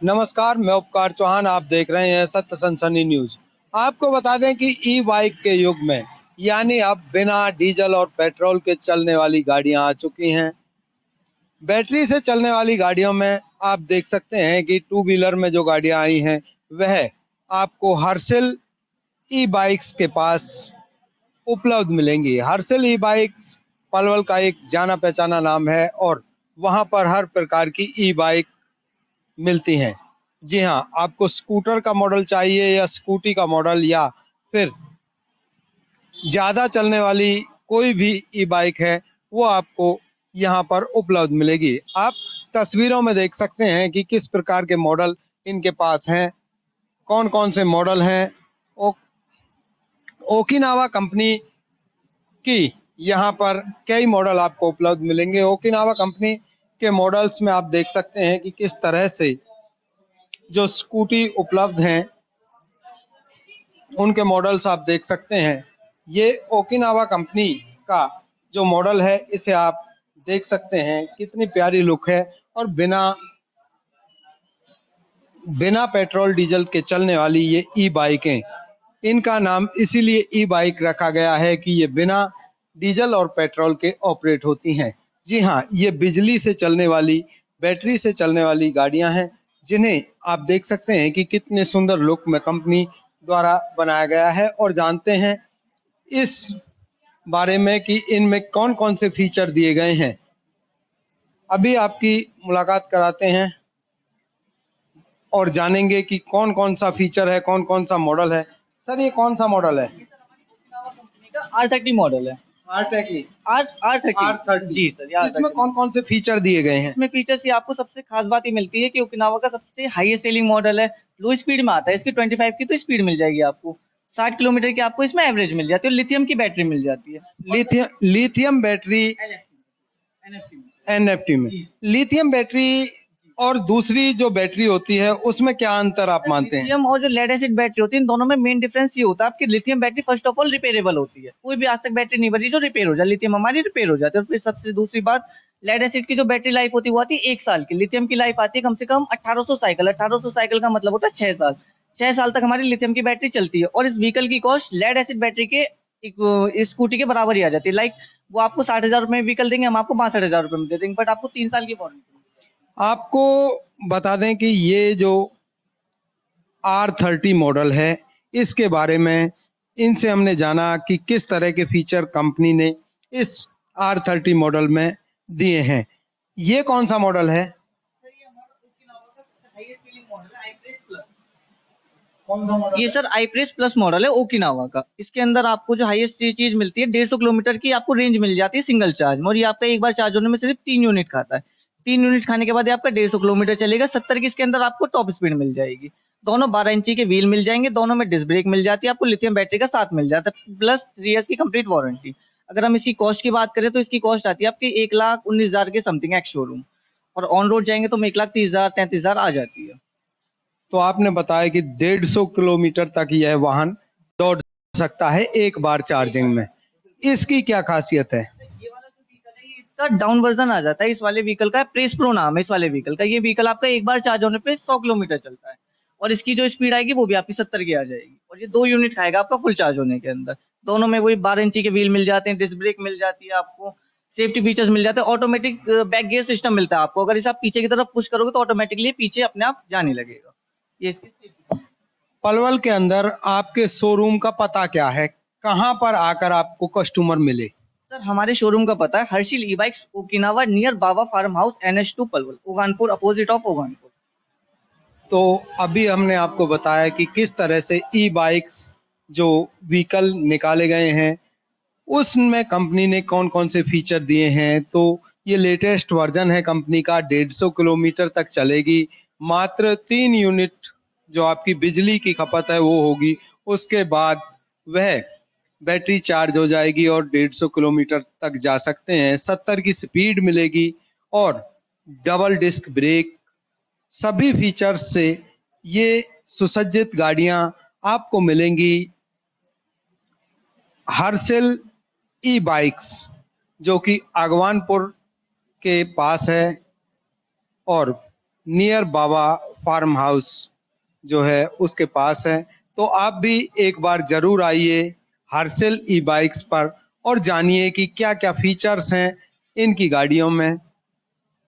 नमस्कार, मैं उपकार चौहान। आप देख रहे हैं सत्य सनसनी न्यूज। आपको बता दें कि ई बाइक के युग में यानी अब बिना डीजल और पेट्रोल के चलने वाली गाड़ियां आ चुकी हैं। बैटरी से चलने वाली गाड़ियों में आप देख सकते हैं कि टू व्हीलर में जो गाड़ियां आई हैं वह आपको हर्षिल ई बाइक्स के पास उपलब्ध मिलेंगी। हर्षिल ई बाइक्स पलवल का एक जाना पहचाना नाम है और वहां पर हर प्रकार की ई बाइक मिलती हैं। जी हाँ, आपको स्कूटर का मॉडल चाहिए या स्कूटी का मॉडल या फिर ज़्यादा चलने वाली कोई भी ई बाइक है, वो आपको यहाँ पर उपलब्ध मिलेगी। आप तस्वीरों में देख सकते हैं कि किस प्रकार के मॉडल इनके पास हैं, कौन-कौन से मॉडल हैं। ओ ओकिनावा कंपनी की यहाँ पर कई मॉडल आपको उपलब्ध मिलेंगे। ओकिनावा कंपनी के मॉडल्स में आप देख सकते हैं कि किस तरह से जो स्कूटी उपलब्ध हैं उनके मॉडल्स आप देख सकते हैं। ये ओकिनावा कंपनी का जो मॉडल है इसे आप देख सकते हैं, कितनी प्यारी लुक है और बिना बिना पेट्रोल डीजल के चलने वाली ये ई बाइकें, इनका नाम इसीलिए ई बाइक रखा गया है कि ये बिना डीजल और पेट्रोल के ऑपरेट होती हैं। जी हाँ, ये बिजली से चलने वाली, बैटरी से चलने वाली गाड़ियां हैं, जिन्हें आप देख सकते हैं कि कितने सुंदर लुक में कंपनी द्वारा बनाया गया है। और जानते हैं इस बारे में कि इनमें कौन-कौन से फीचर दिए गए हैं। अभी आपकी मुलाकात कराते हैं और जानेंगे कि कौन-कौन सा फीचर है, कौन-कौन सा मॉडल है। सर, ये कौन सा मॉडल है? R30 मॉडल है। R30 R30 जी सर, ये इसमें R30 कौन-कौन से फीचर दिए गए हैं? इसमें फीचर्स ये आपको सबसे खास बात ये मिलती है कि ओकिनावा का सबसे हाईएस्ट सेलिंग मॉडल है। लो स्पीड में आता है, इसकी 25 की तो स्पीड मिल जाएगी आपको। 60 किलोमीटर की आपको इसमें एवरेज मिल जाती है और लिथियम की बैटरी मिल जाती है। लिथियम बैटरी एनएफटी में एनएफटी में। जी लिथियम बैटरी और दूसरी जो बैटरी होती है उसमें क्या अंतर आप मानते हैं? लिथियम और जो लेड एसिड बैटरी होती है इन दोनों में मेन डिफरेंस ये होता है आपकी lithium battery first of all repairable होती है। कोई भी आज तक बैटरी नहीं बनी जो रिपेयर हो जाए, लिथियम हमारी रिपेयर हो जाती है। और फिर सबसे दूसरी बात, लेड एसिड की जो बैटरी लाइफ होती है वो आती है 1 साल की। लिथियम की लाइफ आती है कम से कम 1800 साइकिल। 1800 साइकिल का मतलब होता है 6 साल। 6 साल तक हमारी लिथियम की बैटरी चलती है और इस व्हीकल की कॉस्ट लेड एसिड बैटरी के स्कूटी के बराबर ही आ जाती है। लाइक वो आपको 60,000 रुपए में व्हीकल देंगे, हम आपको 62,000 रुपए में दे देंगे, बट आपको 3 साल की वारंटी। आपको बता दें कि ये जो R30 मॉडल है, इसके बारे में इनसे हमने जाना कि किस तरह के फीचर कंपनी ने इस R30 मॉडल में दिए हैं। ये कौन सा मॉडल है? ये सर iPress प्लस मॉडल है ओकिनावा का। इसके अंदर आपको जो हाईएस्ट चीज मिलती है 150 किलोमीटर की आपको रेंज मिल जाती है सिंगल चार्ज में। और ये आपका एक बार चार्ज होने में सिर्फ 3 यूनिट खाता है। 3 यूनिट खाने के बाद ये आपका 150 किलोमीटर चलेगा। 70 की इसके अंदर आपको टॉप स्पीड मिल जाएगी। दोनों 12 इंची के व्हील मिल जाएंगे, दोनों में डिस्क ब्रेक मिल जाती है, आपको लिथियम बैटरी का साथ मिल जाता है प्लस 3 ईयर्स की कंप्लीट वारंटी। अगर हम इसकी कॉस्ट की बात करें तो इसकी कॉस्ट आती है आपकी 1,19,000 के समथिंग एक्स शोरूम। और ऑन रोड जाएंगे तो 1,30,000 33,000 आ जाती है। तो आपने बताया कि 150 किलोमीटर तक यह वाहन दौड़ सकता है एक बार चार्जिंग में। इसकी क्या खासियत है? ये वाला जो व्हीकल है ये इसका डाउन वर्जन आ जाता है। इस वाले व्हीकल का प्रेस प्रो नाम है इस वाले व्हीकल का। ये व्हीकल आपका एक बार चार्ज होने पे 100 किलोमीटर चलता है और इसकी जो स्पीड आएगी वो भी आपकी 70 की आ जाएगी। और ये 2 यूनिट खाएगा आपका फुल चार्ज होने के अंदर। दोनों में वही 12 इंची के व्हील मिल जाते हैं, डिस्क ब्रेक मिल जाती है आपको, सेफ्टी फीचर्स मिल जाते हैं, ऑटोमेटिक बैक गियर सिस्टम मिलता है आपको। अगर इसे आप पीछे की तरफ पुश करोगे तो ऑटोमेटिकली पीछे अपने आप जाने लगेगा। ये पलवल के अंदर आपके शोरूम का पता क्या है? कहाँ पर आकर आपको कस्टमर मिले? सर हमारे शोरूम का पता है Harshil e bikes Okinawa near Baba farm house NH2 Palwal, Uganpur opposite of Uganpur. तो अभी हमने आपको बताया कि किस तरह से ई बाइक्स जो व्हीकल निकाले गए हैं उसमें कंपनी ने कौन-कौन से फीचर दिए हैं। तो ये लेटेस्ट वर्जन है कंपनी का, 150 किलोमीटर तक चलेगी। मात्र 3 यूनिट जो आपकी बिजली की खपत है वो होगी। उसके बाद वह बैटरी चार्ज हो जाएगी और 150 किलोमीटर तक जा सकते हैं। 70 की स्पीड मिलेगी और डबल डिस्क ब्रेक, सभी फीचर्स से ये सुसज्जित गाड़ियां आपको मिलेंगी हर्षिल ई बाइक्स, जो कि आगवानपुर के पास है और नियर बाबा फार्म हाउस जो है उसके पास है। तो आप भी एक बार जरूर आइए हर्षिल ई बाइक्स पर और जानिए कि क्या क्या फीचर्स हैं इनकी गाड़ियों में।